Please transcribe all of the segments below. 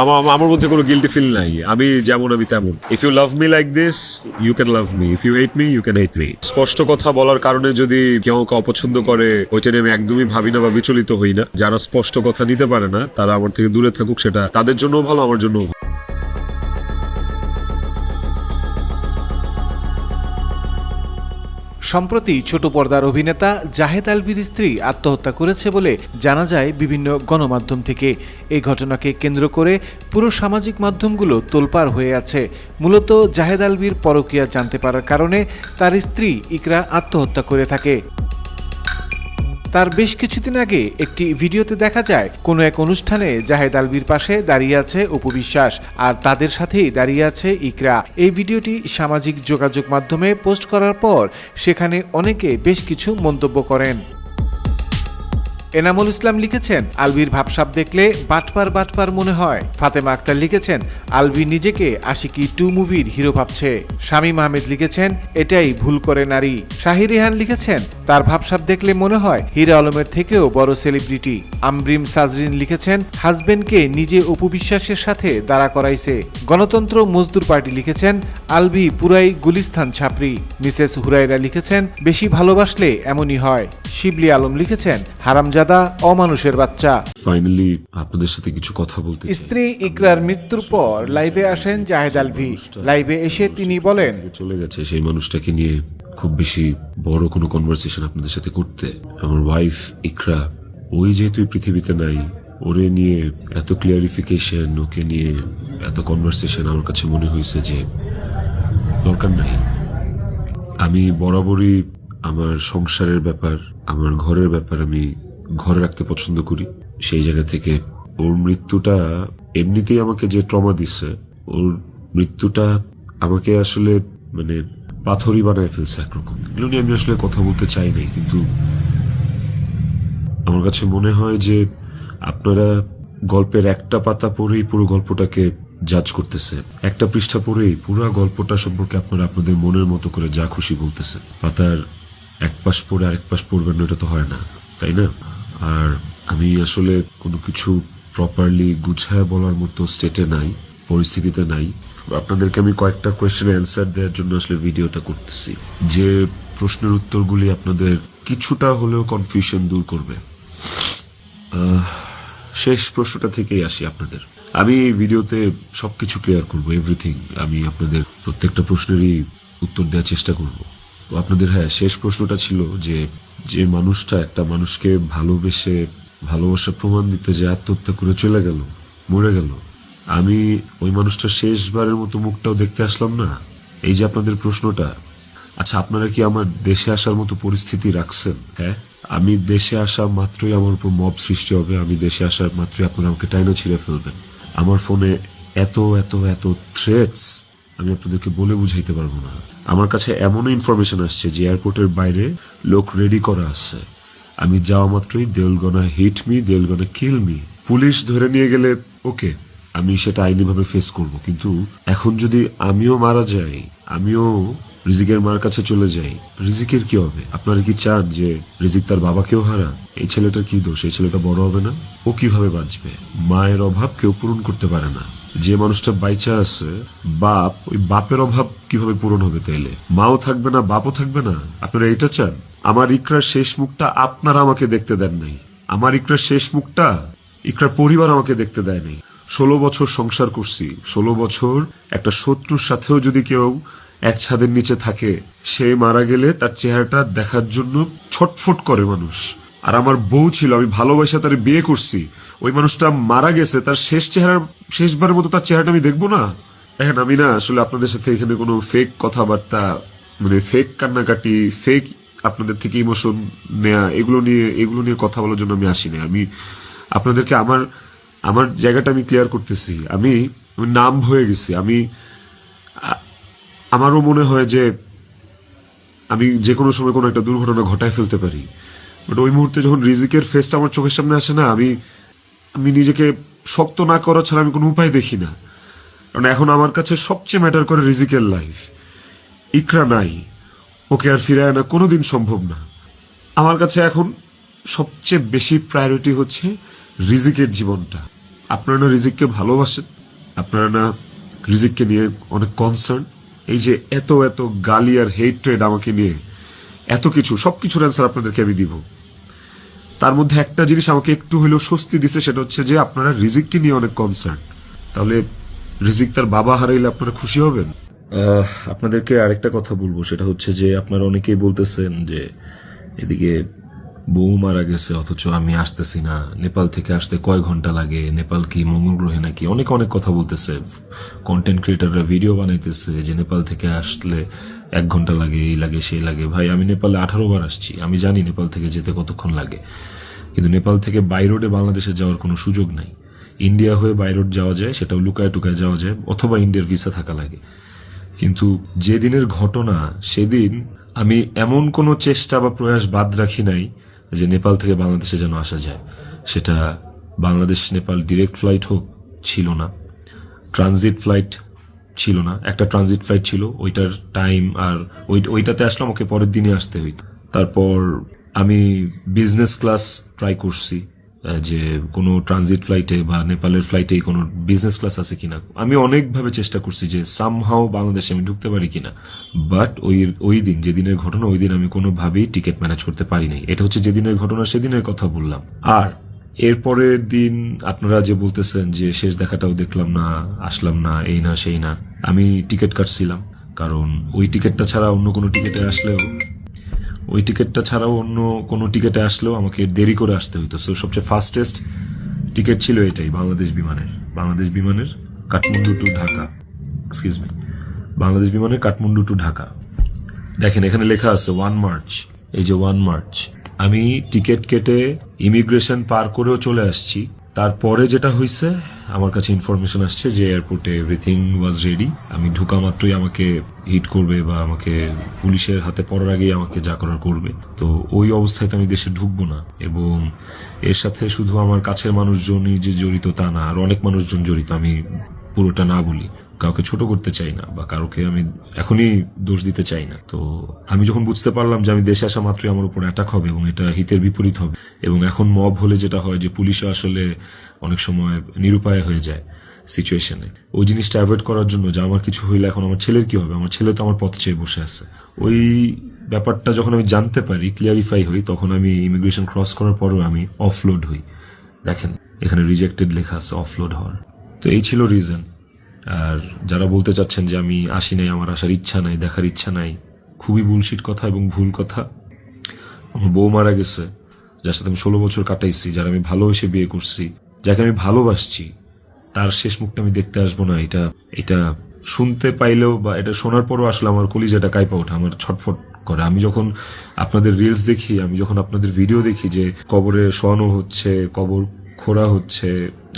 আমার মধ্যে কোনো গিল্টি ফিল নাই, আমি যেমন আমি তেমন। If you love me like this you can love me, if you hate me you can hate me. স্পষ্ট কথা বলার কারণে যদি কেউ আমাকে অপছন্দ করে ওইটা নিয়ে আমি একদমই ভাবি না বা বিচলিত হই না। যারা স্পষ্ট কথা নিতে পারে না তারা আমার থেকে দূরে থাকুক, সেটা তাদের জন্য ভালো, আমার জন্য ভালো। সম্প্রতি ছোট পর্দার অভিনেতা জাহেদ আলভির স্ত্রী আত্মহত্যা করেছে বলে জানা যায় বিভিন্ন গণমাধ্যম থেকে। এই ঘটনাকে কেন্দ্র করে পুরো সামাজিক মাধ্যমগুলো তোলপাড় হয়ে আছে। মূলত জাহেদ আলভির পরকীয়া জানতে পারার কারণে তার স্ত্রী ইকরা আত্মহত্যা করে থাকে। তার বেশ কিছুদিন আগে একটি ভিডিওতে দেখা যায় কোনো এক অনুষ্ঠানে জাহেদ আলভির পাশে দাঁড়িয়ে আছে অপু বিশ্বাস, আর তাদের সাথেই দাঁড়িয়ে আছে ইকরা। এই ভিডিওটি সামাজিক যোগাযোগ মাধ্যমে পোস্ট করার পর সেখানে অনেকে বেশ কিছু মন্তব্য করেন। এনামুল ইসলাম লিখেছেন, আলভির ভাবসাব দেখলে বাটপার মনে হয়। ফাতেমা আক্তার লিখেছেন, আলভি নিজেকে আশিকি 2 মুভির হিরো ভাবছে। শামীম আহমেদ লিখেছেন, এটাই ভুল করে নারী। শাহির রেহান লিখেছেন, তার ভাবসাব দেখলে মনে হয় হিরো আলমের থেকেও বড় সেলিব্রিটি। আমরিম সাজরিন লিখেছেন, হাজবেন্ডকে নিজে অপু বিশ্বাসের সাথে দাঁড়া করাইছে। গণতন্ত্র মজদুর পার্টি লিখেছেন, আলভি পুরাই গুলিস্তান ছাপরি। মিসেস হুরাইরা লিখেছেন, বেশি ভালোবাসলে এমনই হয়। শিবলি আলম লিখেছেন, হারামজাদা অমানুষের বাচ্চা। ফাইনালি আপনাদের সাথে কিছু কথা বলতে। স্ত্রী ইকরার মৃত্যুর পর লাইভে আসেন জাহেদ আলভি। লাইভে এসে তিনি বলেন, চলে গেছে সেই মানুষটাকে নিয়ে খুব বেশি বড় কোনো কনভারসেশন আপনাদের সাথে করতে। আমার ওয়াইফ ইকরা, ওই যেহেতু পৃথিবীতে নাই, ওরে নিয়ে এত ক্লিয়ারিফিকেশন, ওকে নিয়ে এত কনভারসেশন আমার কাছে মনে হয়েছে যে দরকার নাই। আমি বরাবরই আমার সংসারের ব্যাপার, আমার ঘরের ব্যাপার আমি ঘরে রাখতে পছন্দ করি। সেই জায়গা থেকে ওর মৃত্যুটা এমনিতেই আমাকে যে ট্রমা দিচ্ছে, ওর মৃত্যুটা আমাকে আসলে মানে পাথরই বানায় ফেলছে একরকম। এগুলো নিয়ে আমি আসলে কথা বলতে চাই নাই, কিন্তু আমার কাছে মনে হয় যে আপনারা গল্পের একটা পাতা পড়েই পুরো গল্পটাকে জাজ করতেছে, একটা পৃষ্ঠা পড়েই পুরো গল্পটা সম্পর্কে আপনারা আপনাদের মনের মতো করে যা খুশি বলতেছে। পাতার এক পাশ পড়ে আরেক পাশ পড়বেন না, এটা তো হয় না, তাই না? আর আমি আসলে কোনো কিছু প্রপারলি গুছায় বলার মতো স্টেটে নাই, পরিস্থিতিতে নাই। আপনাদেরকে আমি কয়েকটা কোয়েশ্চেনের অ্যান্সার দেওয়ার জন্য আসলে ভিডিওটা করতেছি, যে প্রশ্নের উত্তরগুলি আপনাদের কিছুটা হলেও কনফিউশন দূর করবে। শেষ প্রশ্নটা থেকেই আসি আপনাদের। আমি এই ভিডিওতে সবকিছু ক্লিয়ার করব, এভরিথিং। আমি আপনাদের প্রত্যেকটা প্রশ্নেরই উত্তর দেওয়ার চেষ্টা করব। তো আপনাদের শেষ প্রশ্নটা ছিল যে মানুষটা একটা মানুষকে ভালোবেসে ভালোবাসার প্রমাণ দিতে যে আত্মহত্যা করে চলে গেল, মরে গেল, আমি ওই মানুষটা শেষবারের মতো মুখটাও দেখতে আসলাম না। এই যে আপনাদের প্রশ্নটা, আচ্ছা আপনারা কি আমার দেশে আসার মতো পরিস্থিতি রাখছেন? হ্যাঁ, আমি দেশে আসা মাত্রই আমার উপর মব সৃষ্টি হবে, আমি দেশে আসার মাত্রই আপনারা আমাকে টাইনা ছিঁড়ে ফেলবেন। আমার ফোনে এত এত এত থ্রেটস আমি আপনাদেরকে বলে বুঝাইতে পারবো না। আমার কাছে এমন ইনফরমেশন আসছে যে এয়ারপোর্টের বাইরে লোক রেডি করা আছে, আমি যাওয়া মাত্রই they will gonna hit me, they will gonna kill me. Police ধরে নিয়ে গেলে ওকে, আমি সেটা আইনিভাবে ফেস করব, কিন্তু এখন যদি আমিও মারা যাই, আমিও রিজিকের মার কাছে চলে যাই, রিজিকের কি হবে? আপনারা কি চান যে রিজিক তার বাবাকেও হারান? এই ছেলেটার কি দোষ? এই ছেলেটা বড় হবে না, ও কিভাবে বাঁচবে? মায়ের অভাব কেউ পূরণ করতে পারে না। যে মানুষটা বাইচা আছে বাপ, ওই বাপের অভাব কিভাবে পূরণ হবে? তাইলে মাও থাকবে না, বাপও থাকবে না। আপনারা এটা চান? আমার ইকরার শেষ মুখটা আপনারা আমাকে দেখতে দেন নাই। আমার ইকরার শেষ মুখটা ইকরার পরিবার আমাকে দেখতে দেয় নাই। 16 বছর সংসার করছি, 16 বছর একটা শত্রুর সাথেও যদি কেউ এক ছাদের নিচে থাকে, সে মারা গেলে তার চেহারাটা দেখার জন্য ছটফট করে মানুষ। আর আমার বউ ছিল, আমি ভালোবাসা তার বিয়ে করছি, ওই মানুষটা মারা গেছে, তার শেষবারের মতো তার চেহারাটা আমি দেখবো না? দেখেন, আমি না আসলে আপনাদের সাথে এখানে কোনো ফেক কথাবার্তা, মানে ফেক কান্নাকাটি, ফেক আপনাদের থেকে ইমোশন নেয়া, এগুলো নিয়ে কথা বলার জন্য আমি আসিনি। আমি আপনাদেরকে আমার জায়গাটা আমি ক্লিয়ার করতেছি। আমি নাম হয়ে গেছি। আমারও মনে হয় যে আমি যে কোনো সময় কোনো একটা দুর্ঘটনা ঘটায় ফেলতে পারি, বাট ওই মুহূর্তে যখন রিজিকের ফেসটা আমার চোখের সামনে আসে না, আমি নিজেকে শক্ত না করা ছাড়া আমি কোনো উপায় দেখি না। কারণ এখন আমার কাছে সবচেয়ে ম্যাটার করে রিজিকের লাইফ। ইকরা নাই, ওকে আর ফিরায় না কোনোদিন সম্ভব না। আমার কাছে এখন সবচেয়ে বেশি প্রায়োরিটি হচ্ছে রিজিকের জীবনটা। আপনারা না রিজিককে ভালোবাসেন, আপনারা না রিজিককে নিয়ে অনেক কনসার্ন। এই যে এত এত গালি আর হেট্রেড আমাকে নিয়ে, এত কিছু, সবকিছুর অ্যান্সার আপনাদেরকে আমি দিব। তার মধ্যে একটা জিনিস আমাকে একটু হলেও স্বস্তি দিছে, সেটা হচ্ছে যে আপনারা রিজিককে নিয়ে অনেক কনসার্ন। তাহলে রিজিক তার বাবা হারাইলে আপনারা খুশি হবেন? আপনাদেরকে আরেকটা কথা বলবো, সেটা হচ্ছে যে আপনারা অনেকেই বলতেছেন যে এদিকে বউ মারা গেছে অথচ আমি আসতেছি না, নেপাল থেকে আসতে কয় ঘন্টা লাগে, নেপাল কি মঙ্গল গ্রহে নাকি, অনেক অনেক কথা বলতেছে। কন্টেন্ট ক্রিয়েটাররা ভিডিও বানাইতেছে যে নেপাল থেকে আসলে 1 ঘন্টা লাগে, এই লাগে সেই লাগে। ভাই, আমি নেপালে 18 বার আসছি, আমি জানি নেপাল থেকে যেতে কতক্ষণ লাগে। কিন্তু নেপাল থেকে বাই রোডে বাংলাদেশে যাওয়ার কোনো সুযোগ নাই। ইন্ডিয়া হয়ে বাই রোড যাওয়া যায়, সেটাও লুকায় টুকায় যাওয়া যায়, অথবা ইন্ডিয়ার ভিসা থাকা লাগে। কিন্তু যেদিনের ঘটনা, সেদিন আমি এমন কোনো চেষ্টা বা প্রয়াস বাদ রাখি নাই যে নেপাল থেকে বাংলাদেশে যেন আসা যায়। সেটা বাংলাদেশ নেপাল ডিরেক্ট ফ্লাইট হোক, ছিল না। ট্রানজিট ফ্লাইট ছিল না, একটা ট্রানজিট ফ্লাইট ছিল, ওইটার টাইম আর ওইটাতে আসলে আমাকে পরের দিনে আসতে হইতো। তারপর আমি বিজনেস ক্লাস ট্রাই করছি, যে কোনো ট্রানজিট ফ্লাইটে বা নেপালের ফ্লাইটে কোনো বিজনেস ক্লাস আছে কিনা। আমি অনেকভাবে চেষ্টা করছি যে সামহাও বাংলাদেশে আমি ঢুকতে পারি কিনা। বাট ওই দিন, যেদিনের ঘটনা, ওই দিন আমি কোনোভাবেই টিকিট ম্যানেজ করতে পারি নাই। এটা হচ্ছে যেদিনের ঘটনা, সেদিনের কথা বললাম। আর এরপরের দিন আপনারা যে বলতেছেন যে শেষ দেখাটাও দেখলাম না, আসলাম না, এই না সেই না, আমি টিকিট কাটছিলাম। কারণ ওই টিকিটটা ছাড়া অন্য কোনো টিকিটে আসলেও আমাকে দেরি করে আসতে হইতো। সো সবচেয়ে ফাস্টেস্ট টিকিট ছিল এটাই, বাংলাদেশ বিমানের কাঠমান্ডু টু ঢাকা, বাংলাদেশ বিমানের কাঠমান্ডু টু ঢাকা। দেখেন এখানে লেখা আছে 1 মার্চ, এই যে 1 মার্চ। আমি টিকিট কেটে ইমিগ্রেশন পার করেও চলে আসছি। তারপরে যেটা হয়েছে, আমার কাছে ইনফরমেশন আসছে যে এয়ারপোর্টে এভরিথিং ওয়াজ রেডি। আমি ঢুকা মাত্রই আমাকে হিট করবে বা আমাকে পুলিশের হাতে পড়ার আগেই আমাকে যা করার করবে। তো ওই অবস্থায় তো আমি দেশে ঢুকবো না। এবং এর সাথে শুধু আমার কাছের মানুষজনই যে জড়িত তা না, আর অনেক মানুষজন জড়িত। আমি পুরোটা না বলি, কাউকে ছোট করতে চাই না বা কারোকে আমি এখনই দোষ দিতে চাই না। তো আমি যখন বুঝতে পারলাম যে আমি দেশে আসা মাত্রই আমার উপর অ্যাটাক হবে এবং এটা হিতের বিপরীত হবে, এবং এখন মব হলে যেটা হয় যে পুলিশও আসলে অনেক সময় নিরুপায় হয়ে যায় সিচুয়েশনে, ওই জিনিসটা অ্যাভয়েড করার জন্য যে আমার কিছু হইলে এখন আমার ছেলের কি হবে, আমার ছেলে তো আমার পথ চেয়ে বসে আছে, ওই ব্যাপারটা যখন আমি জানতে পারি, ক্লিয়ারিফাই হই, তখন আমি ইমিগ্রেশন ক্রস করার পরও আমি অফলোড হই। দেখেন এখানে রিজেক্টেড লেখা আছে, অফলোড হওয়ার। তো এই ছিল রিজন। আর যারা বলতে চাচ্ছেন যে আমি আসি নাই, আমার আসার ইচ্ছা নাই, দেখার ইচ্ছা নাই, খুবই বুলশিট কথা এবং ভুল কথা। আমার বউ মারা গেছে, যার সাথে আমি 16 বছর কাটাইছি, যারা আমি ভালোবেসে বিয়ে করছি, যাকে আমি ভালোবাসছি, তার শেষ মুখটা আমি দেখতে আসবো না, এটা শুনতে পাইলেও বা এটা শোনার পরও আসলে আমার কলিজাটা কাঁপা ওঠে, আমার ছটফট করে। আমি যখন আপনাদের রিলস দেখি, আমি যখন আপনাদের ভিডিও দেখি যে কবরে শোয়ানো হচ্ছে, কবর খোঁড়া হচ্ছে,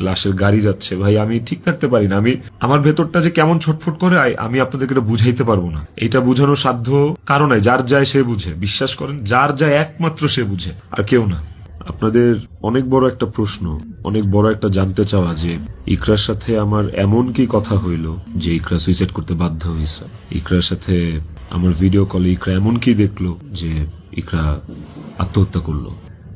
লাশের গাড়ি যাচ্ছে, ভাই আমি ঠিক থাকতে পারি না। আমার ভেতরটা যে কেমন ছটফট করে, আমি আপনাদেরকে এটা বুঝাইতে পারবো না। এটা বুঝানোর সাধ্য কারো নাই, যার যায় সে বুঝে। বিশ্বাস করেন, যার যায় একমাত্র সে বুঝে, আর কেউ না। আপনাদের অনেক বড় একটা প্রশ্ন, অনেক বড় একটা জানতে চাওয়া যে ইকরার সাথে আমার এমন কি কথা হইল যে ইকরা সুইসাইড করতে বাধ্য হয়েছে। ইকরার সাথে আমার ভিডিও কলে ইকরা এমন কি দেখলো যে ইকরা আত্মহত্যা করলো।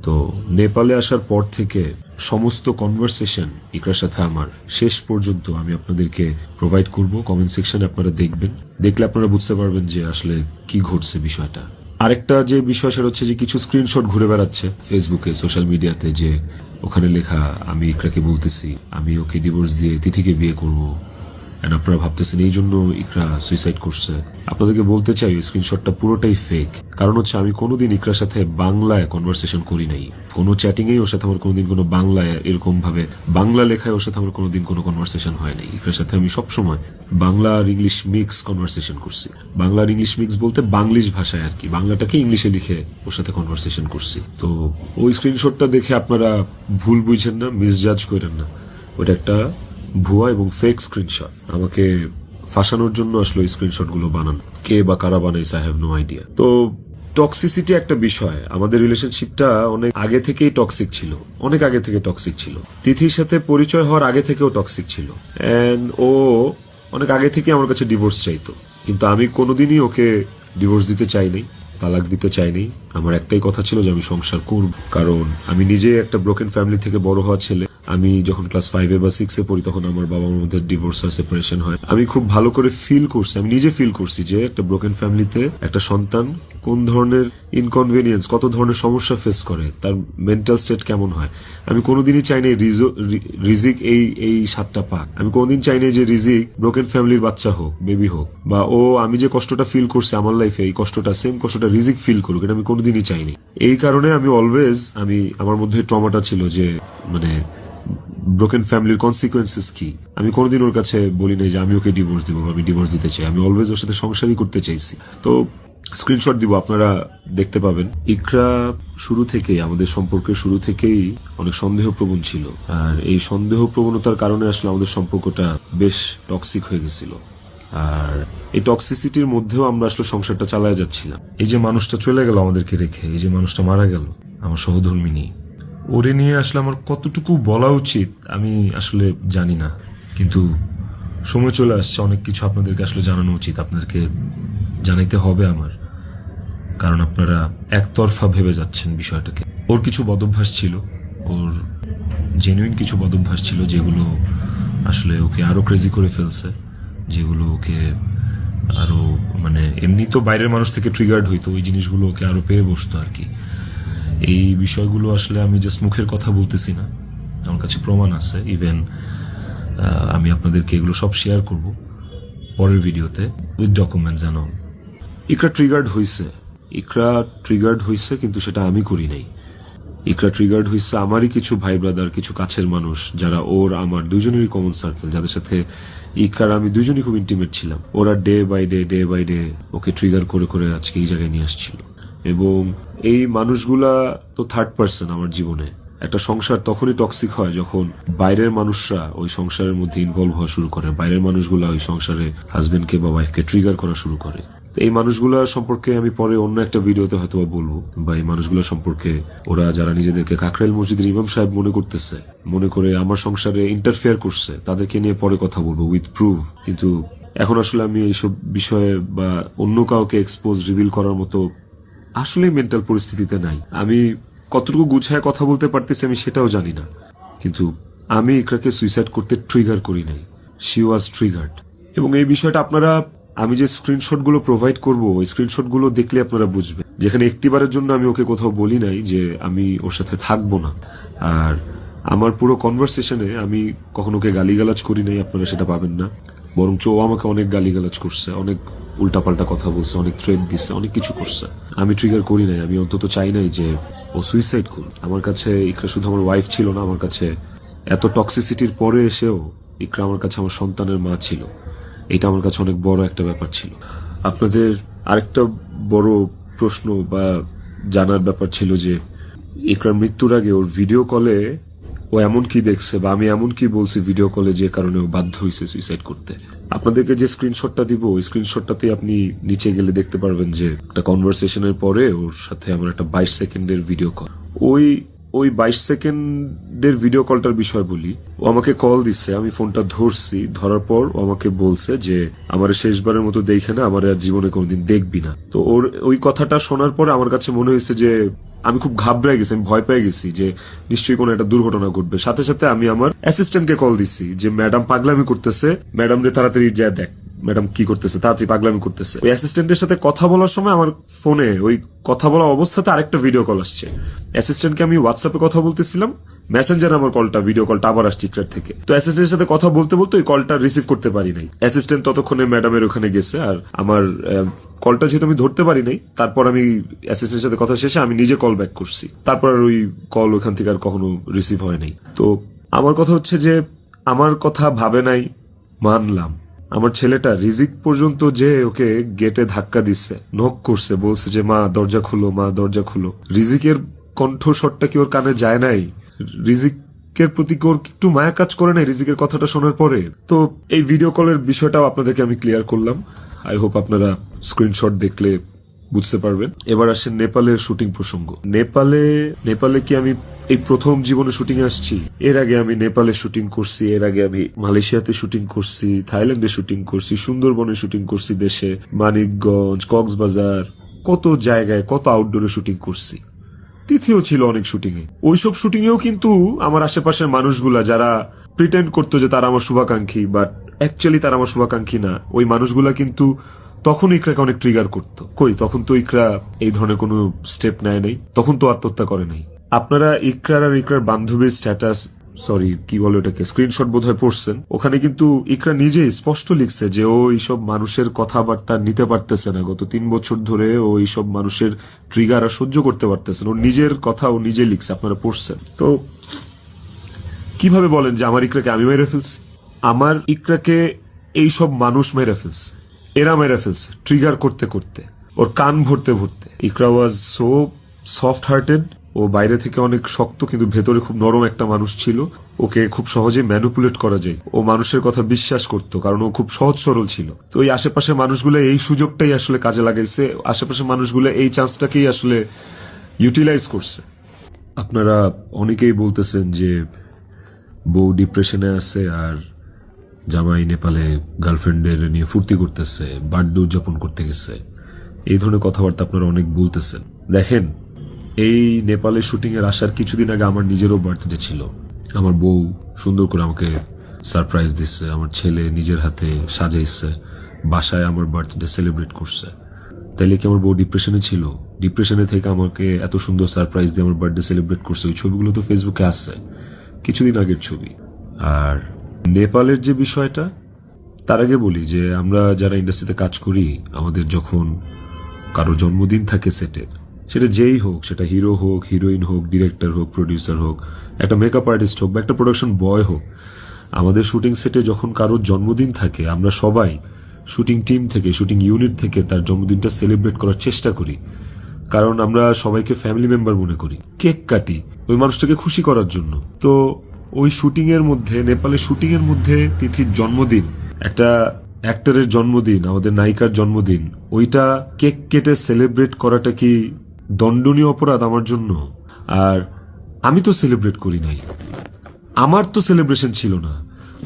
তো নেপালে আসার পর থেকে সমস্ত কনভারসেশন ইকরার সাথে আমার শেষ পর্যন্ত আমি আপনাদেরকে প্রোভাইড করব। কমেন্ট সেকশনে আপনারা দেখবেন, দেখলে আপনারা বুঝতে পারবেন যে আসলে কি ঘটছে বিষয়টা। আরেকটা যে বিষয়, সেটা হচ্ছে যে কিছু স্ক্রিনশট ঘুরে বেড়াচ্ছে ফেসবুকে, সোশ্যাল মিডিয়াতে, যে ওখানে লেখা আমি ইকরাকে বলতেছি আমি ওকে ডিভোর্স দিয়ে তিথিকে বিয়ে করবো। আপনারা ভাবতেছেন এই জন্য ইকরা সুইসাইড করছে। আপনাদেরকে বলতে চাই স্ক্রিনশটটা পুরোটাই ফেক। কারণ হচ্ছে আমি কোনোদিন ইকরার সাথে বাংলায় কনভারসেশন করি নাই, কোনো চ্যাটিংয়েই ওর সাথে আমার কোনোদিন কোনো বাংলায় এরকম ভাবে বাংলা লেখায় ওর সাথে আমার কোনোদিন কোনো কনভারসেশন হয় নাই। ইকরার সাথে আমি সবসময় বাংলা আর ইংলিশ মিক্স কনভারসেশন করছি। বাংলা আর ইংলিশ মিক্স বলতে বাংলিশ ভাষায় আর কি, বাংলাটাকে ইংলিশে লিখে ওর সাথে কনভারসেশন করছি। তো ওই স্ক্রিনশটটা দেখে আপনারা ভুল বুঝেন না, মিসজাজ করেন না। ওটা একটা ভুয়া এবং ফেক স্ক্রিনশট। আমাকে ফাঁসানোর জন্য আসলে এই স্ক্রিনশট গুলো বানান। কে বা কারা বানাইছে আই হ্যাভ নো আইডিয়া। তো টক্সিসিটি একটা বিষয়। আমাদের রিলেশনশিপটা অনেক আগে থেকেই টক্সিক ছিল, অনেক আগে থেকে টক্সিক ছিল। তিথির সাথে পরিচয় হওয়ার আগে থেকেও টক্সিক ছিল। এন্ড ও অনেক আগে থেকে আমার কাছে ডিভোর্স চাইতো, কিন্তু আমি কোনোদিনই ওকে ডিভোর্স দিতে চাইনি, তালাক দিতে চাইনি। আমার একটাই কথা ছিল যে আমি সংসার করব, কারণ আমি নিজে একটা ব্রোকেন ফ্যামিলি থেকে বড় হওয়া ছেলে। আমি যখন ক্লাস 5 বা 6 পড়ি তখন আমার বাবা মার মধ্যে ডিভোর্স আর সেপারেশন হয়। আমি খুব ভালো করে ফিল করছি, আমি নিজে ফিল করছি যে একটা ব্রোকেন ফ্যামিলিতে একটা সন্তান কোন ধরনের ইনকনভেনিয়েন্স, কত ধরনের সমস্যা ফেস করে, তার মেন্টাল স্টেট কেমন হয়। আমি কোনোদিনই চাইনি রিজিক এই স্বাদটা পাক। আমি কোনোদিন চাইনি যে রিজিক ব্রোকেন ফ্যামিলির বাচ্চা হোক, বেবি হোক, বা ও আমি যে কষ্টটা ফিল করছি আমার লাইফে এই কষ্টটা, সেম কষ্টটা রিজিক ফিল করুক, এটা আমি কোনোদিনই চাইনি। এই কারণে আমি অলওয়েজ আমার মধ্যে ট্রমাটা ছিল যে মানে ব্রোকেন ফ্যামিলির কনসিকুয়েন্সেস কি। আমি কোনোদিন ওর কাছে বলি নাই যে আমি ওকে ডিভোর্স দিব, আমি ডিভোর্স দিতে চাই। আমি অলওয়েজ ওর সাথে সংসারই করতে চাইছি। তো স্ক্রিনশট দিব, আপনারা দেখতে পাবেন। ইকরা শুরু থেকেই, আমাদের সম্পর্কের শুরু থেকেই অনেক সন্দেহপ্রবণ ছিল, আর এই সন্দেহ প্রবণতার কারণে আসলে আমাদের সম্পর্কটা বেশ টক্সিক হয়ে গেছিল। আর এই টক্সিসিটির মধ্যেও আমরা আসলে সংসারটা চালায় যাচ্ছিলাম। এই যে মানুষটা চলে গেল আমাদেরকে রেখে, এই যে মানুষটা মারা গেল, আমার সহধর্মিনী, ওরে নিয়ে আসলে আমার কতটুকু বলা উচিত আমি আসলে জানি না, কিন্তু সময় চলে আসছে, অনেক কিছু আপনাদেরকে আসলে জানানো উচিত, আপনাদেরকে জানাইতে হবে আমার, কারণ আপনারা একতরফা ভেবে যাচ্ছেন বিষয়টাকে। ওর কিছু বদভ্যাস ছিল, ওর জেনুইন কিছু বদভ্যাস ছিল যেগুলো আসলে ওকে আরো ক্রেজি করে ফেলছে, যেগুলো ওকে আরো মানে এমনি তো বাইরের মানুষ থেকে ট্রিগার্ড হইতো, ওই জিনিসগুলো ওকে আরো পেয়ে বসতো আর কি। এই বিষয়গুলো আসলে আমি জাস্ট মুখের কথা বলতেছি না, আমার কাছে প্রমাণ আছে। ইভেন আমি আপনাদেরকে এগুলো সব শেয়ার করব পরের ভিডিওতে with documents and all. Iqra triggered হইছে, কিন্তু সেটা আমি করি নাই। ইকরা ট্রিগার্ড হইছে আমারই কিছু ভাই ব্রাদার, কিছু কাছের মানুষ, যারা ওর আমার দুজনেরই কমন সার্কেল, যাদের সাথে ইকরার আমি দুজনই খুব ইন্টিমেট ছিলাম। ওরা ডে বাই ডে ওকে ট্রিগার করে করে আজকে এই জায়গায় নিয়ে আসছিল। এবং এই মানুষগুলা তো থার্ড পার্সন আমার জীবনে। একটা সংসার তখনই টক্সিক হয় যখন বাইরের মানুষরা ওই সংসারের মধ্যে ইনভলভ হওয়া শুরু করে, বাইরের মানুষগুলা ওই সংসারে হাজবেন্ডকে বা ওয়াইফকে ট্রিগার করা শুরু করে। তো এই মানুষগুলা সম্পর্কে আমি পরে অন্য একটা ভিডিওতে হয়তো বলবো, বা এই মানুষগুলা সম্পর্কে ওরা যারা নিজেদেরকে কাকরাইল মসজিদের ইমাম সাহেব মনে করে আমার সংসারে ইন্টারফেয়ার করছে, তাদেরকে নিয়ে পরে কথা বলবো উইথ প্রুফ। কিন্তু এখন আসলে আমি এইসব বিষয়ে বা অন্য কাউকে এক্সপোজ রিভিল করার মতো আসলে মেন্টাল পরিস্থিতিতে নাই। আমি কতটুকু গুছায় কথা বলতে পারতেছি আমি সেটাও জানি না, কিন্তু আমি ইকরাকে সুইসাইড করতে ট্রিগার করি নাই, শি ওয়াজ ট্রিগার্ড। এবং এই বিষয়টা আপনারা, আমি যে স্ক্রিনশটগুলো প্রোভাইড করব, ওই স্ক্রিনশটগুলো দেখলে আপনারা বুঝবেন, যেখানে একটিবারের জন্য আমি ওকে কোথাও বলি নাই যে আমি ওর সাথে থাকবো না। আর আমার পুরো কনভারসেশনে আমি কখনো ওকে গালিগালাজ করি নাই, আপনারা সেটা পাবেন না। বরঞ্চ ও আমাকে অনেক গালিগালাজ করছে, অনেক উল্টাপাল্টা কথা বলছে, অনেক থ্রেট দিচ্ছে, অনেক কিছু করছে। আমি ট্রিগার করি নাই, আমি অন্তত চাই নাই যে ও সুইসাইড করুক। আমার কাছে ইকরা শুধু আমার ওয়াইফ ছিল না, আমার কাছে এত টক্সিসিটির পরে এসেও ইকরা আমার কাছে আমার সন্তানের মা ছিল। এটা আমার কাছে অনেক বড় একটা ব্যাপার ছিল। আপনাদের আরেকটা বড় প্রশ্ন বা জানার ব্যাপার ছিল যে ইকরার মৃত্যুর আগে ওর ভিডিও কলে ও এমন কি দেখছে বা আমি এমন কি বলছি ভিডিও কলে যে কারণে ও বাধ্য হয়েছে সুইসাইড করতে। আপনাদেরকে যে স্ক্রিনশটটা দিব, ওই স্ক্রিনশটটাতে আপনি নিচে গেলে দেখতে পারবেন যে একটা কনভারসেশনের পরে ওর সাথে আমার একটা 22 সেকেন্ডের ভিডিও কল। ওই 22 সেকেন্ডের ভিডিও কলটার বিষয় বলি। ও আমাকে কল দিচ্ছে, আমি ফোনটা ধরছি, ধরার পর ও আমাকে বলছে যে আমার শেষবারের মতো দেখে না, আমার আর জীবনে কোনোদিন দেখবি না। তো ওর ওই কথাটা শোনার পরে আমার কাছে মনে হয়েছে যে আমি খুব ঘাবড়ে গেছি, আমি ভয় পেয়ে গেছি যে নিশ্চয়ই কোনো একটা দুর্ঘটনা ঘটবে। সাথে সাথে আমি আমার অ্যাসিস্ট্যান্টকে কল দিছি যে ম্যাডাম পাগলামি করতেছে, ম্যাডাম রে তাড়াতাড়ি যা দেখ ম্যাডাম কি করতেছে, তাড়াতাড়ি পাগলামি করতেছে। ওই অ্যাসিস্ট্যান্টের সাথে কথা বলার সময় আমার ফোনে ওই কথা বলা অবস্থাতে আরেকটা ভিডিও কল আসছে। অ্যাসিস্ট্যান্টকে আমি হোয়াটসঅ্যাপে কথা বলতেছিলাম, মেসেঞ্জারে আমার ভিডিও কলটা আবার আসছে ইকরার থেকে। তো অ্যাসিস্ট্যান্টের সাথে কথা বলতে বলতে ওই কলটা রিসিভ করতে পারি নাই। অ্যাসিস্ট্যান্ট ততক্ষণে ম্যাডামের ওখানে গেছে, আর আমার কলটা যেহেতু আমি ধরতে পারি নাই, তারপর আমি অ্যাসিস্ট্যান্টের সাথে কথা শেষে আমি নিজে কল ব্যাক করছি। তারপর আর ওই কল ওখান থেকে আর কখনো রিসিভ হয় নাই। তো আমার কথা হচ্ছে যে আমার কথা ভাবে নাই, মানলাম। আমার ছেলেটা রিজিক পর্যন্ত যে ওকে গেটে ধাক্কা দিচ্ছে, নক করছে, বলছে যে মা দরজা খুলো, মা দরজা খুলো। রিজিকের কণ্ঠস্বরটা কি ওর কানে যায় নাই? রিজিকের প্রতি কি ওর একটু মায়া কাজ করে নাই রিজিকের কথাটা শোনার পরে? তো এই ভিডিও কলের বিষয়টাও আপনাদেরকে আমি ক্লিয়ার করলাম। আই হোপ আপনারা স্ক্রিনশট দেখলে বুঝতে পারবেন। এবার আসেন নেপালের শুটিং প্রসঙ্গ। নেপালে কি আমি এই প্রথম জীবনে শুটিং আসছি? এর আগে আমি নেপালে শুটিং করছি, এর আগে আমি মালয়েশিয়াতে শুটিং করছি, থাইল্যান্ডে শুটিং করছি, সুন্দরবনে শুটিং করছি, দেশে মানিকগঞ্জ, কক্সবাজার, কত জায়গায় কত আউটডোরে শুটিং করছি। তিথিও ছিল অনেক শুটিং এ। ওইসব শুটিং এও কিন্তু আমার আশেপাশের মানুষগুলা যারা প্রিটেন্ড করতো যে তারা আমার শুভাকাঙ্ক্ষী, বাট অ্যাকচুয়ালি তারা আমার শুভাকাঙ্ক্ষী না, ওই মানুষগুলা কিন্তু তখন ইকরাকে অনেক ট্রিগার করতো। কই, তখন তো ইকরা এই ধরনের কোনো স্টেপ নেয় নাই, তখন তো আত্মহত্যা করে নাই। আপনারা ইকরার আর ইকরার বান্ধবীর স্ট্যাটাস, সরি কি বলে ওটাকে, স্ক্রিনশট বোধহয় পড়ছেন। ওখানে কিন্তু ইকরা নিজেই স্পষ্ট লিখছে যে ও এইসব মানুষের কথাবার্তা নিতে পারতেছে না, গত 3 বছর ধরে ও এইসব মানুষের ট্রিগার আর সহ্য করতে পারতেছে না। ও নিজের কথা ও নিজে লিখছে, আপনারা পড়ছেন। তো কিভাবে বলেন যে আমার ইকরাকে আমি মেরে ফেলছি? আমার ইকরাকে এইসব মানুষ মেরে ফেলছে, এরা মেরে ফেলছে ট্রিগার করতে করতে, ওর কান ভরতে ভরতে। ইকরা ওয়াজ সো সফট হার্টেড, ও বাইরে থেকে অনেক শক্ত কিন্তু ভেতরে খুব নরম একটা মানুষ ছিল। ওকে খুব সহজে ম্যানিপুলেট করা যায়, ও মানুষের কথা বিশ্বাস করত কারণ ও খুব সহজ সরল ছিল। তো এই আশেপাশের মানুষগুলো এই সুযোগটাই আসলে কাজে লাগাইছে, আশেপাশের মানুষগুলো এই চান্সটাকেই আসলে ইউটিলাইজ করছে। আপনারা অনেকেই বলতেছেন যে বউ ডিপ্রেশনে আছে আর জামাই নেপালে গার্লফ্রেন্ডের নিয়ে ফুর্তি করতেছে, বার্থডে উদযাপন করতে গেছে, এই ধরনের কথাবার্তা আপনারা অনেক বলতেছেন। দেখেন, এই নেপালে শুটিং এর আসার কিছুদিন আগে আমার নিজেরও বার্থডে ছিল। আমার বউ সুন্দর করে আমাকে সারপ্রাইজ দিচ্ছে, আমার ছেলে নিজের হাতে সাজাইছে, বাসায় আমার বার্থডে সেলিব্রেট করছে। তাইলে কি আমার বউ ডিপ্রেশনে ছিল? ডিপ্রেশনে থেকে আমাকে এত সুন্দর সারপ্রাইজ দিয়ে আমার বার্থডে সেলিব্রেট করছে। ওই ছবিগুলো তো ফেসবুকে আছে, কিছুদিন আগের ছবি। আর নেপালের যে বিষয়টা, তার আগে বলি যে আমরা যারা ইন্ডাস্ট্রিতে কাজ করি, আমাদের যখন কারো জন্মদিন থাকে সেটের, সেটা যেই হোক, সেটা হিরো হোক, হিরোইন হোক, ডিরেক্টর হোক, প্রডিউসার হোক, একটা মেকআপ আর্টিস্ট হোক বা একটা প্রোডাকশন বয় হোক, আমাদের শুটিং সেটে যখন কারোর জন্মদিন থাকে, আমরা সবাই শুটিং টিম থেকে, শুটিং ইউনিট থেকে তার জন্মদিনটা সেলিব্রেট করার চেষ্টা করি। কারণ আমরা সবাইকে ফ্যামিলি মেম্বার মনে করি, কেক কাটি ওই মানুষটাকে খুশি করার জন্য। তো ওই শুটিং এর মধ্যে, নেপালের শুটিং এর মধ্যে তিথির জন্মদিন, একটা অ্যাক্টরের জন্মদিন, আমাদের নায়িকার জন্মদিন, ওইটা কেক কেটে সেলিব্রেট করাটা কি দণ্ডনীয় অপরাধ আমার জন্য? আর আমি তো সেলিব্রেট করি নাই, আমার তো সেলিব্রেশন ছিল না,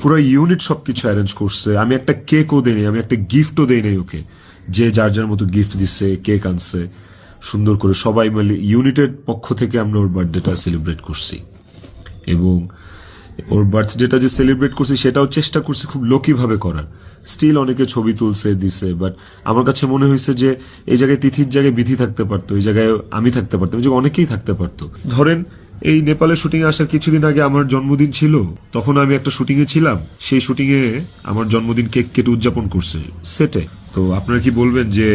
পুরো ইউনিট সবকিছু অ্যারেঞ্জ করছে। আমি একটা কেকও দেই নাই, আমি একটা গিফটও দেই নাই ওকে। যে যার যার মতো গিফট দিচ্ছে, কেক আনছে, সুন্দর করে সবাই মিলে ইউনিটের পক্ষ থেকে আমরা ওর বার্থডেটা সেলিব্রেট করছি। এবং ওর বার্থডেটা যে সেলিব্রেট করছি সেটাও চেষ্টা করছি খুব লোকি ভাবে করার। স্টিল অনেকে ছবি তুলছে, দিছে, বাট আমার কাছে মনে হয়েছে যে এই জায়গায় তিথির জায়গায় বিধি থাকতে পারতো, এই জায়গায় আমি থাকতে পারতাম, এই জায়গায় অনেকেই থাকতে পারতো। ধরেন এই নেপালের শুটিং এ আসার কিছুদিন আগে আমার জন্মদিন ছিল, তখন আমি একটা শুটিং এ ছিলাম, সেই শুটিং এ আমার জন্মদিন কেক কেটে উদযাপন করছে সেটে। তো আপনারা কি বলবেন যে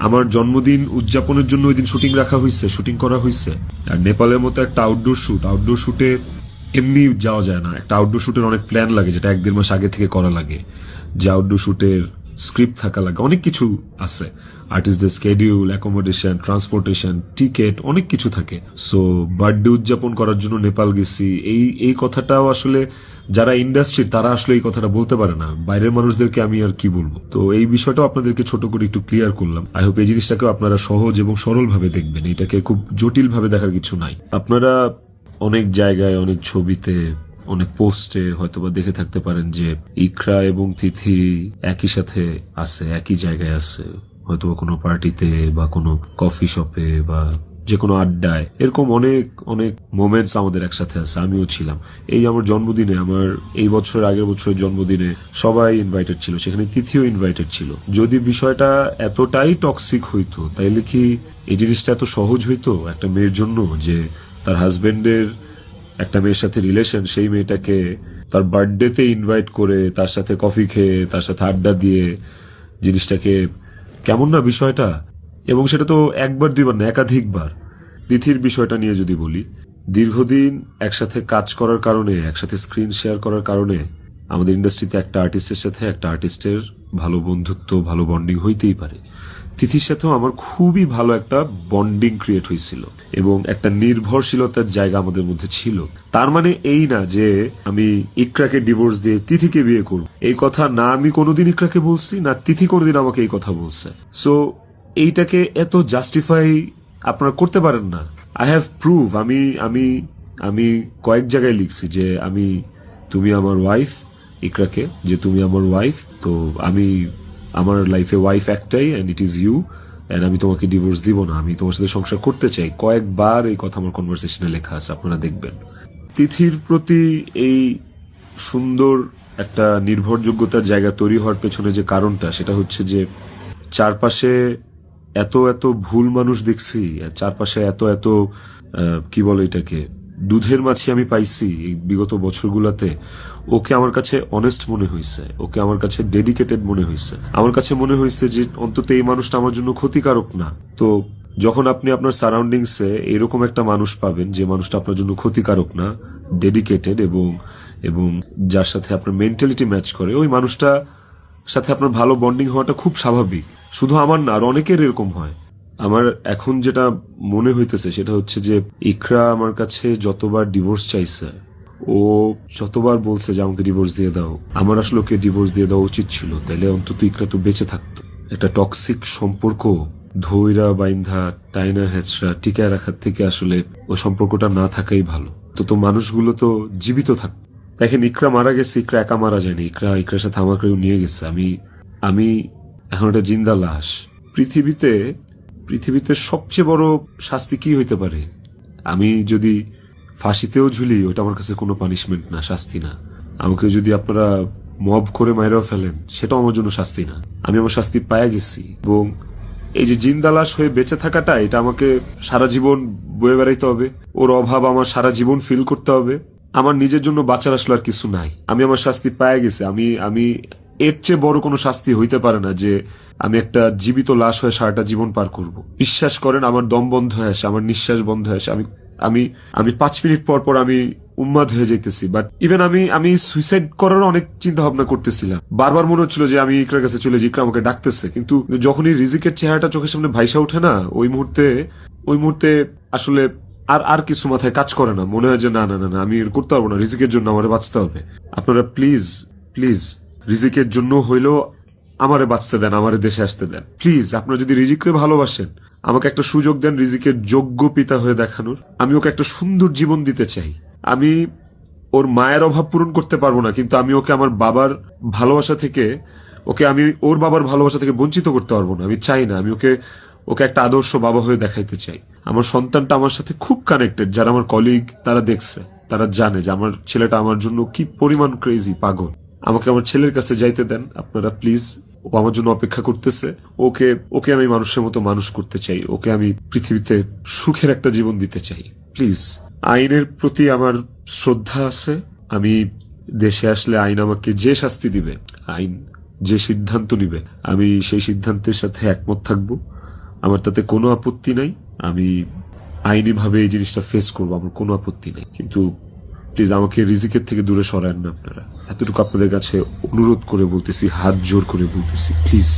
আমার জন্মদিন উদযাপনের জন্য ওই দিন শুটিং রাখা হয়েছে, শুটিং করা হয়েছে? আর নেপালের মতো একটা আউটডোর শুটে এমনি যাওয়া যায় না। একটা আউটডোর শুটের অনেক প্ল্যান লাগে, যেটা 1-1.5 মাস আগে থেকে করা লাগে। যে আউটডোর শুটের স্ক্রিপ্ট থাকা লাগে, অনেক কিছু আছে, আর্টিস্টদের স্কেডিউল, অ্যাকোমোডেশন, ট্রান্সপোর্টেশন, টিকেট, অনেক কিছু থাকে। সো বার্থডে উদযাপন করার জন্য নেপাল গেছি, এই কথাটাও আসলে যারা ইন্ডাস্ট্রি তারা আসলে এই কথাটা বলতে পারে না, বাইরের মানুষদেরকে আমি আর কি বলবো। তো এই বিষয়টাও আপনাদেরকে ছোট করে একটু ক্লিয়ার করলাম। আই হোপ এই জিনিসটাকেও আপনারা সহজ এবং সরল ভাবে দেখবেন, এটাকে খুব জটিল ভাবে দেখার কিছু নাই। আপনারা অনেক জায়গায়, অনেক ছবিতে, অনেক পোস্টে হয়তোবা দেখে থাকতে পারেন যে ইকরা এবং তিথি একই সাথে আছে, একই জায়গায় আছে, হয়তোবা কোনো পার্টিতে বা কোনো কফি শপে বা যে কোনো আড্ডায়। এরকম অনেক অনেক মোমেন্টস আমাদের একসাথে আছে, আমিও ছিলাম। এই আমার জন্মদিনে, আমার এই বছরের আগের বছরের জন্মদিনে সবাই ইনভাইটেড ছিল, সেখানে তিথিও ইনভাইটেড ছিল। যদি বিষয়টা এতটাই টক্সিক হইতো, তাইলে কি এই জিনিসটা এত সহজ হইতো একটা মেয়ের জন্য যে তার হাজবেন্ডের একটা মেয়ের সাথে রিলেশন, সেই মেয়েটাকে তার বার্থডেতে ইনভাইট করে তার সাথে কফি খেয়ে তার সাথে আড্ডা দিয়ে, জিনিসটাকে কেমন না বিষয়টা? এবং সেটা তো একবার দুইবার না, একাধিকবার। তিথির বিষয়টা নিয়ে যদি বলি, দীর্ঘদিন একসাথে কাজ করার কারণে, একসাথে স্ক্রিন শেয়ার করার কারণে আমাদের ইন্ডাস্ট্রিতে একটা আর্টিস্টের সাথে একটা আর্টিস্টের ভালো বন্ধুত্ব, ভালো বন্ডিং হইতেই পারে। তিথির সাথেও আমার খুবই ভালো একটা বন্ডিং ক্রিয়েট হয়েছিল এবং একটা নির্ভরশীলতার জায়গা আমাদের মধ্যে ছিল। তার মানে এই না যে আমি ইকরাকে ডিভোর্স দিয়ে তিথিকে বিয়ে করব, এই কথা না আমি কোনোদিন ইকরাকে বলছি, না তিথি কোনোদিন আমাকে এই কথা বলছে। সো এইটাকে এত জাস্টিফাই আপনারা করতে পারেন না। আই হ্যাভ প্রুভ, আমি কয়েক জায়গায় লিখছি যে তুমি আমার ওয়াইফ, ইকরাকে, যে তুমি আমার ওয়াইফ, তো আমার লাইফে ওয়াইফ একটাই, and it is you. And আমি তোমাকে ডিভোর্স দিব না, আমি তোমার সাথে সংসার করতে চাই। কয়েকবার এই কথা আমার কনভারসেশনে লেখা আছে, আপনারা দেখবেন। তিথির প্রতি এই সুন্দর একটা নির্ভরযোগ্যতার জায়গা তৈরি হওয়ার পেছনে যে কারণটা, সেটা হচ্ছে যে চারপাশে এত এত ভুল মানুষ দেখছি, চারপাশে এত এত কি বলে এটাকে, দুধের মাছি আমি পাইছি এই বিগত বছরগুলোতে। ওকে আমার কাছে অনেস্ট মনে হয়েছে, ওকে আমার কাছে ডেডিকেটেড মনে হয়েছে, আমার কাছে মনে হয়েছে যে অন্তত এই মানুষটা আমার জন্য ক্ষতিকারক না। তো যখন আপনি আপনার সারাউন্ডিংসে এরকম একটা মানুষ পাবেন যে মানুষটা আপনার জন্য ক্ষতিকারক না, ডেডিকেটেড এবং যার সাথে আপনার মেন্টালিটি ম্যাচ করে, ওই মানুষটা সাথে আপনার ভালো বন্ডিং হওয়াটা খুব স্বাভাবিক। শুধু আমার না, আর অনেকের এরকম হয়। আমার এখন যেটা মনে হইতেছে সেটা হচ্ছে যে ইকরা আমার কাছে যতবার ডিভোর্স চাইছে, ও যতবার বলছে যে আমাকে ডিভোর্স দিয়ে দাও, আমার আসলে ওকে ডিভোর্স দিয়ে দেওয়া উচিত ছিল, তাইলে অন্তত ইকরা তো বেঁচে থাকতো। একটা টক্সিক সম্পর্ক ধৈরা বাইন্ধা টাইনা হেঁচড়া টিকায় রাখার থেকে আসলে ওই সম্পর্কটা না থাকাই ভালো। তো মানুষগুলো তো জীবিত থাকতো। দেখেন, ইকরা মারা গেছে, ইকরা একা মারা যায়নি, ইকরার সাথে আমাকেও নিয়ে গেছে। আমি এখন একটা জিন্দা লাশ। পৃথিবীতে সবচেয়ে বড় শাস্তি কি হইতে পারে? আমি যদি ফাঁসিতেও ঝুলি, ওটা আমার কাছে কোনো পানিশমেন্ট না, শাস্তি না। আমাকে যদি আপনারা মব করে মাইরাও ফেলেন, সেটাও আমার জন্য শাস্তি না। আমি আমার শাস্তি পায়া গেছি। এবং এই যে জিন্দা লাশ হয়ে বেঁচে থাকাটা, এটা আমাকে সারা জীবন বয়ে বেড়াইতে হবে। ওর অভাব আমার সারা জীবন ফিল করতে হবে। আমার নিজের জন্য বাঁচার আসলে আর কিছু নাই। আমি আমার শাস্তি পায়া গেছি। আমি এর চেয়ে বড় কোনো শাস্তি হইতে পারে না যে আমি একটা জীবিত লাশ হয়ে সারাটা জীবন পার করব। বিশ্বাস করেন, আমার দম বন্ধ হয়ে আসে, আমার নিঃশ্বাস বন্ধ হয়ে আসে। আমি 5 মিনিট পর পর আমি উন্মাদ হয়ে যাইতেছি। বাট ইভেন আমি সুইসাইড করার অনেক চিন্তা ভাবনা করতেছিলাম। বারবার মনে হচ্ছিল যে আমি ইকরার কাছে চলে যাই, ইকরা আমাকে ডাকতেছে। কিন্তু যখনই রিজিকের চেহারাটা চোখের সামনে ভাইসা ওঠে না, ওই মুহূর্তে আসলে আর কিছু মাথায় কাজ করে না। মনে হয় যে না, আমি করতে পারবো না, রিজিকের জন্য আমারে বাঁচতে হবে। আপনারা প্লিজ রিজিকের জন্য হইলেও আমারে বাঁচতে দেন, আমারে দেশে আসতে দেন প্লিজ। আপনারা যদি রিজিককে ভালোবাসেন, আমাকে একটা সুযোগ দেন রিজিকের যোগ্য পিতা হয়ে দেখানোর। আমি ওকে একটা সুন্দর জীবন দিতে চাই। আমি ওর মায়ের অভাব পূরণ করতে পারবো না, কিন্তু আমি ওকে আমার বাবার ভালোবাসা থেকে, আমি ওর বাবার ভালোবাসা থেকে বঞ্চিত করতে পারবো না। আমি চাই না, আমি ওকে একটা আদর্শ বাবা হয়ে দেখাইতে চাই। আমার সন্তানটা আমার সাথে খুব কানেক্টেড। যারা আমার কলিগ, তারা দেখছে, তারা জানে যে আমার ছেলেটা আমার জন্য কি পরিমাণ ক্রেজি, পাগল। আমাকে আমার ছেলের কাছে যাইতে দেন আপনারা প্লিজ। ও আমার জন্য অপেক্ষা করতেছে। ওকে আমি মানুষের মতো মানুষ করতে চাই। ওকে আমি পৃথিবীতে সুখের একটা জীবন দিতে চাই। প্লিজ, আইনের প্রতি আমার শ্রদ্ধা আছে। আমি দেশে আসলে আইন আমাকে যে শাস্তি দিবে, আইন যে সিদ্ধান্ত নিবে, আমি সেই সিদ্ধান্তের সাথে একমত থাকবো। আমার তাতে কোনো আপত্তি নাই। আমি আইনি ভাবে এই জিনিসটা ফেস করবো, আমার কোনো আপত্তি নাই। কিন্তু প্লিজ আমাকে রিজিকের থেকে দূরে সরায়েন না আপনারা। এতটুকু আপনাদের কাছে অনুরোধ করে বলতেছি, হাত জোর করে বলতেছি, প্লিজ।